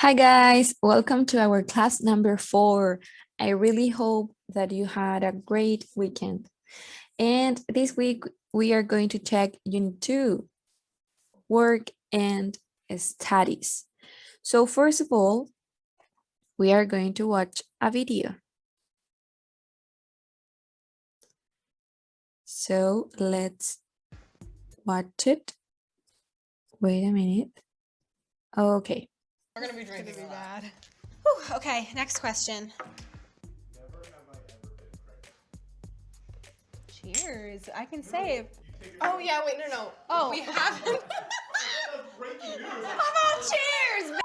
Hi guys, welcome to our class number 4. I really hope that you had a great weekend. And this week we are going to check Unit 2, Work and Studies. So first of all, we are going to watch a video. So let's watch it. Wait a minute. Okay. We're gonna be drinking a lot. Whew, okay, next question. Cheers. I can say. Oh yeah, wait, no. Oh. We haven't. How about cheers?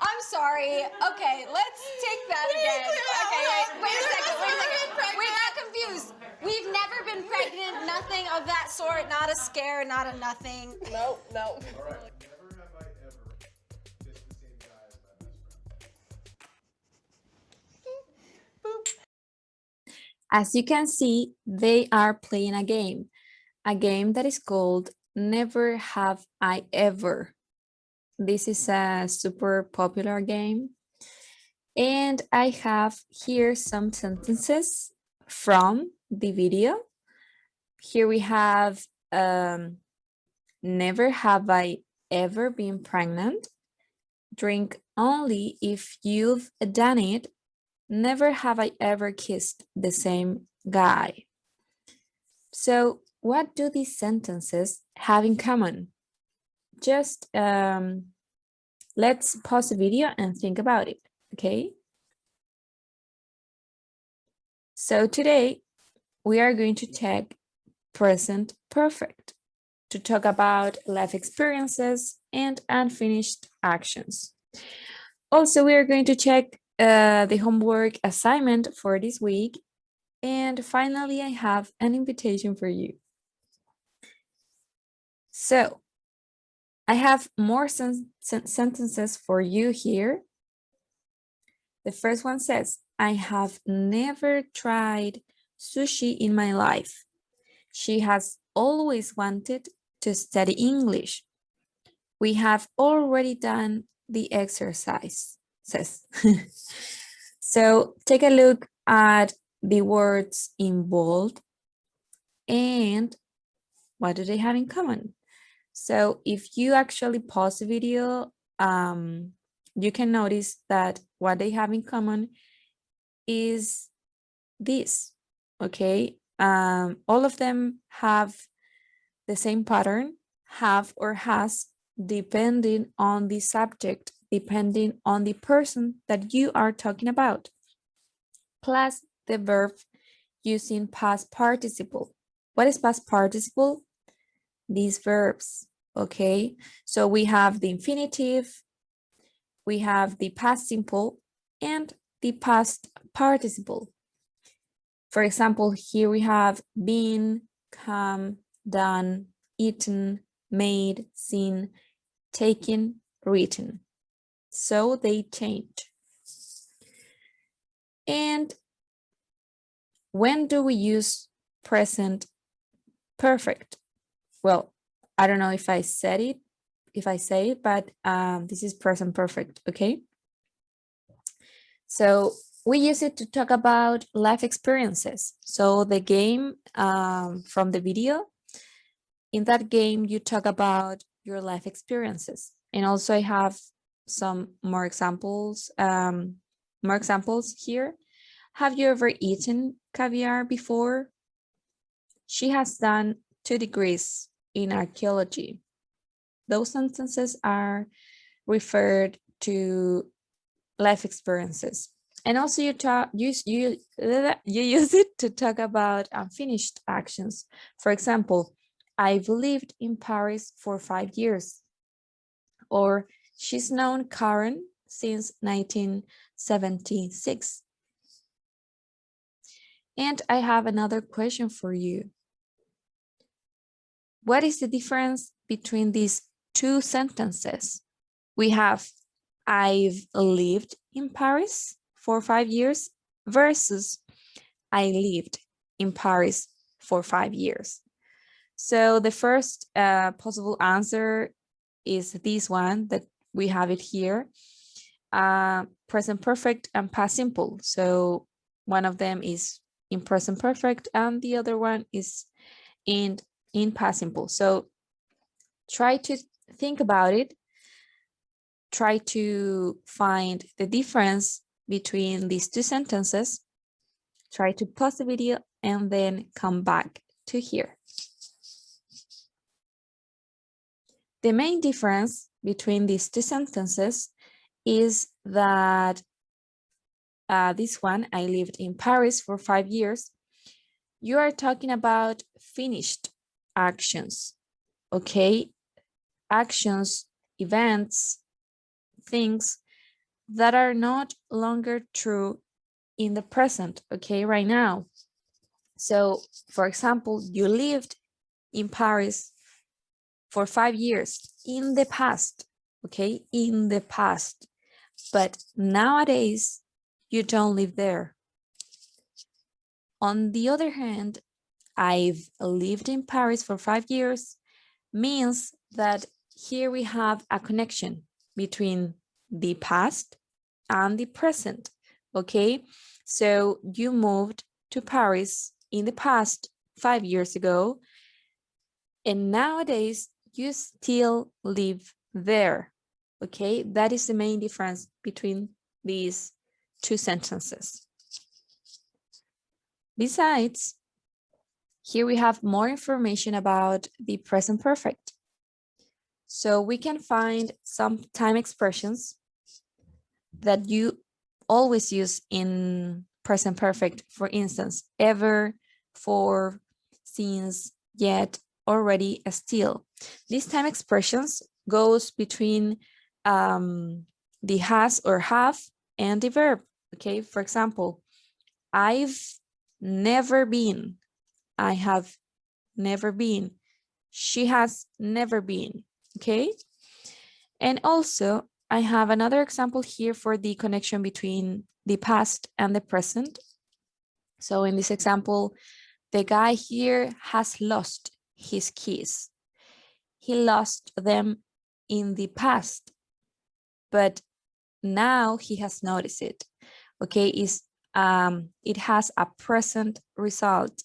I'm sorry. Okay, let's take that again. Okay, wait a second. We got confused. We've never been pregnant, nothing of that sort, not a scare, not a nothing. No. All right, never have I ever kissed the same guy as my best friend. Boop. As you can see, they are playing a game that is called Never Have I Ever. This is a super popular game. And I have here some sentences from the video. Here we have, never have I ever been pregnant. Drink only if you've done it. Never have I ever kissed the same guy. So what do these sentences have in common? Just let's pause the video and think about it, okay? So today we are going to check present perfect to talk about life experiences and unfinished actions. Also, we are going to check the homework assignment for this week. And finally, I have an invitation for you. So I have more sentences for you here. The first one says, I have never tried sushi in my life. She has always wanted to study English. We have already done the exercise. So take a look at the words in bold and what do they have in common? So if you actually pause the video, you can notice that what they have in common is this, okay? All of them have the same pattern, have or has, depending on the subject, depending on the person that you are talking about, plus the verb using past participle. What is past participle? These verbs, okay? So we have the infinitive, we have the past simple, and the past participle. For example, here we have been, come, done, eaten, made, seen, taken, written. So they change. And when do we use present perfect? Well, I don't know if I said it, but this is present perfect, okay? So we use it to talk about life experiences. So the game from the video, in that game, you talk about your life experiences. And also I have some more examples here. Have you ever eaten caviar before? She has done 2 degrees in archaeology. Those sentences are referred to life experiences. And also you use it to talk about unfinished actions. For example, I've lived in Paris for 5 years. Or she's known Karen since 1976. And I have another question for you. What is the difference between these 2 sentences? We have I've lived in Paris for 5 years versus I lived in Paris for 5 years. So the first possible answer is this one that we have it here. Present perfect and past simple. So one of them is in present perfect and the other one is in past simple. So try to think about it. Try to find the difference between these two sentences. Try to pause the video and then come back to here. The main difference between these two sentences is that this one, I lived in Paris for 5 years. You are talking about finished actions, okay? Actions, events, things that are not longer true in the present, okay, right now. So, for example, you lived in Paris for 5 years in the past, okay, in the past. But nowadays, you don't live there. On the other hand, I've lived in Paris for 5 years means that here we have a connection between the past and the present, okay? So you moved to Paris in the past 5 years ago, and nowadays you still live there, okay? That is the main difference between these two sentences. Besides, here we have more information about the present perfect. So we can find some time expressions that you always use in present perfect. For instance, ever, for, since, yet, already, still. These time expressions goes between the has or have and the verb, okay? For example, I've never been. I have never been. She has never been, okay? And also, I have another example here for the connection between the past and the present. So in this example, the guy here has lost his keys. He lost them in the past, but now he has noticed it, okay? It has a present result.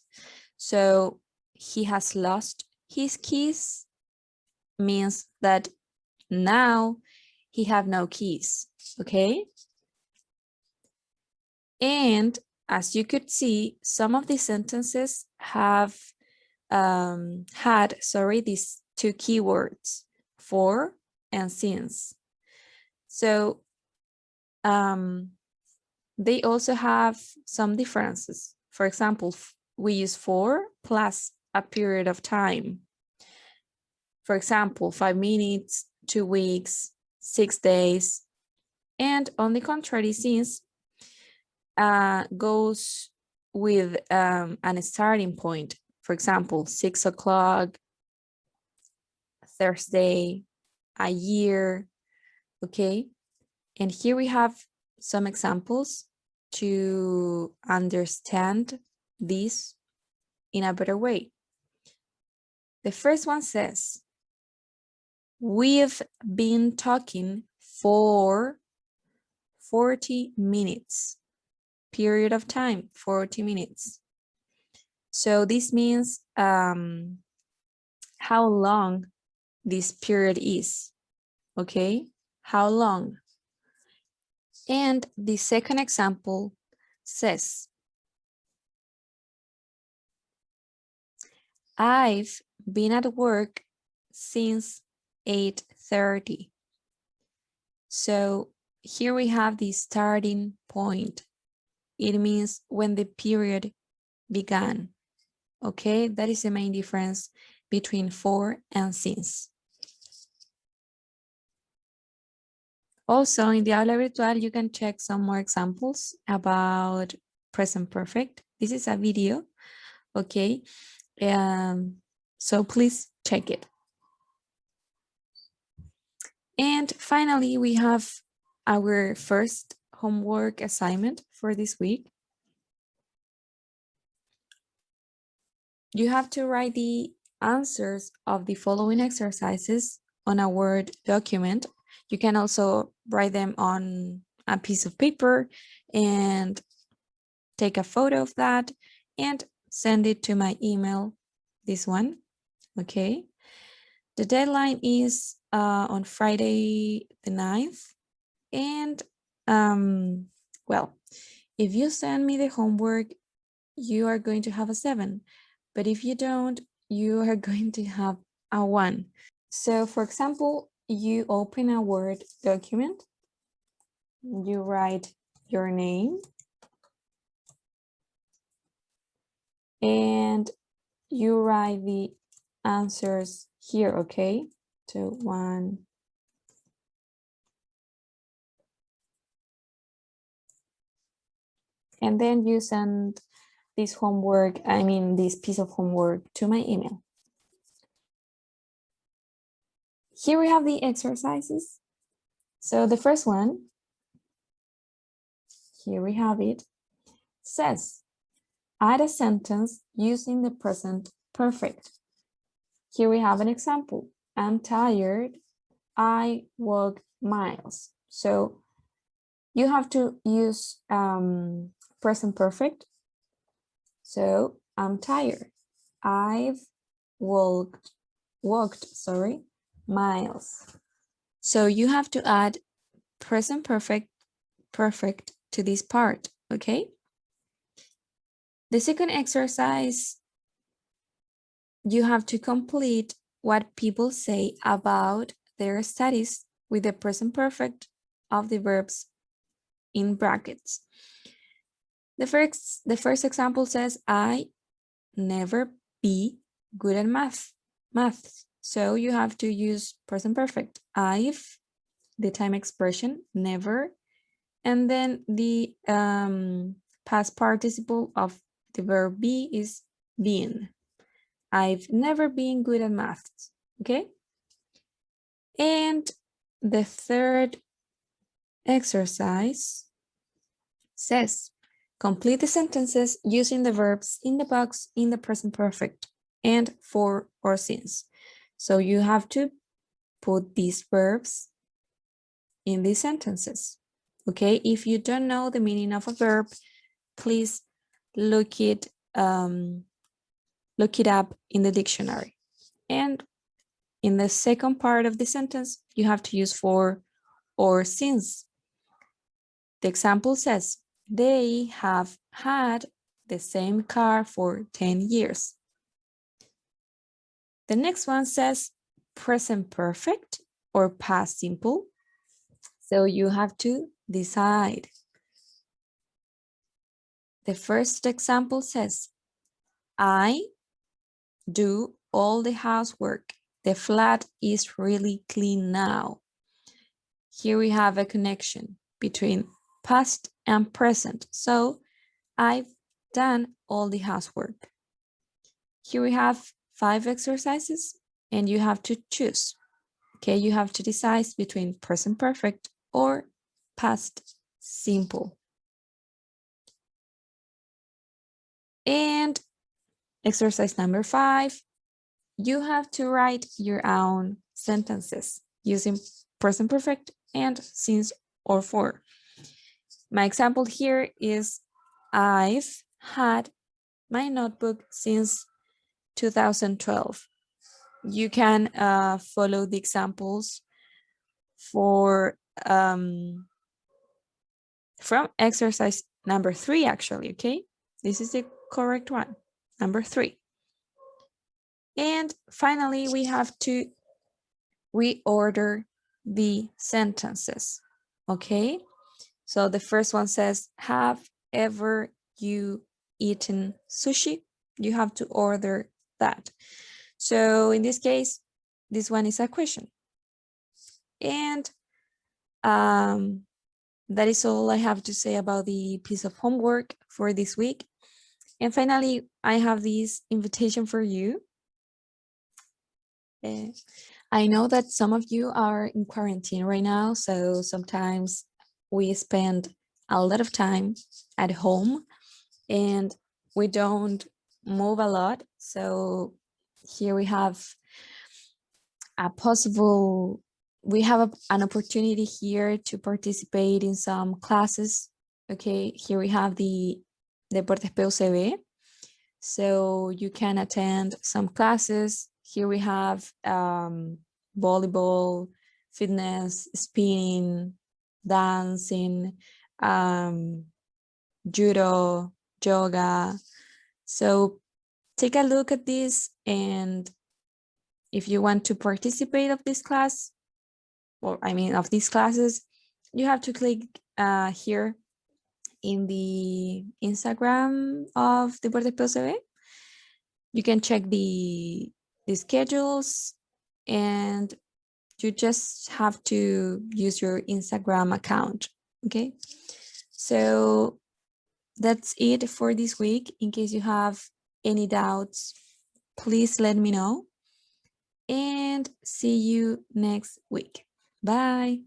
So he has lost his keys means that now he have no keys, okay? And as you could see, some of these sentences have had these two keywords, for and since. So they also have some differences. For example, we use for plus a period of time. For example, 5 minutes, 2 weeks, 6 days. And on the contrary, since goes with an starting point. For example, 6 o'clock, Thursday, a year, okay? And here we have some examples to understand this in a better way. The first one says, we've been talking for 40 minutes. Period of time, 40 minutes. So this means how long this period is, okay? How long? And the second example says, I've been at work since 8:30. So here we have the starting point. It means when the period began, okay? That is the main difference between for and since. Also, in the aula virtual, you can check some more examples about present perfect. This is a video, okay? So please check it. And finally, we have our first homework assignment for this week. You have to write the answers of the following exercises on a Word document. You can also write them on a piece of paper and take a photo of that and send it to my email, this one, okay? The deadline is on Friday the 9th. And well, if you send me the homework, you are going to have a 7. But if you don't, you are going to have a 1. So for example, you open a Word document, you write your name, and you write the answers here, okay? So 1. And then you send this homework, this piece of homework to my email. Here we have the exercises. So the first one, here we have it, says, add a sentence using the present perfect. Here we have an example. I'm tired. I walked miles. So you have to use present perfect. So I'm tired. I've walked miles. So you have to add present perfect to this part, okay? The second exercise, you have to complete what people say about their studies with the present perfect of the verbs in brackets. The first example says, I never be good at math. So you have to use present perfect. I've, the time expression, never, and then the past participle of the verb be is been. I've never been good at math, okay? And the third exercise says, complete the sentences using the verbs in the box in the present perfect and for or since. So you have to put these verbs in these sentences, okay? If you don't know the meaning of a verb, please look it up in the dictionary. And in the second part of the sentence, you have to use for or since. The example says, they have had the same car for 10 years. The next one says present perfect or past simple. So you have to decide. The first example says, I do all the housework. The flat is really clean now. Here we have a connection between past and present. So I've done all the housework. Here we have 5 exercises and you have to choose. Okay, you have to decide between present perfect or past simple. And exercise number 5, you have to write your own sentences using present perfect and since or for. My example here is, I've had my notebook since 2012. You can follow the examples from exercise number 3, actually, okay? This is the correct one, number 3. And finally, we have to reorder the sentences, okay? So the first one says, have ever you eaten sushi? You have to order that. So in this case, this one is a question. And that is all I have to say about the piece of homework for this week. And finally, I have this invitation for you. I know that some of you are in quarantine right now, so sometimes we spend a lot of time at home and we don't move a lot. So here we have a possible, we have an opportunity here to participate in some classes. Okay, here we have the Deportes PUCB. So you can attend some classes. Here we have volleyball, fitness, spinning, dancing, judo, yoga. So take a look at this, and if you want to participate of this class, or I mean of these classes, you have to click here in the Instagram of Deportes PUCB. You can check the schedules, and you just have to use your Instagram account. Okay, so that's it for this week. In case you have any doubts, please let me know, and see you next week. Bye.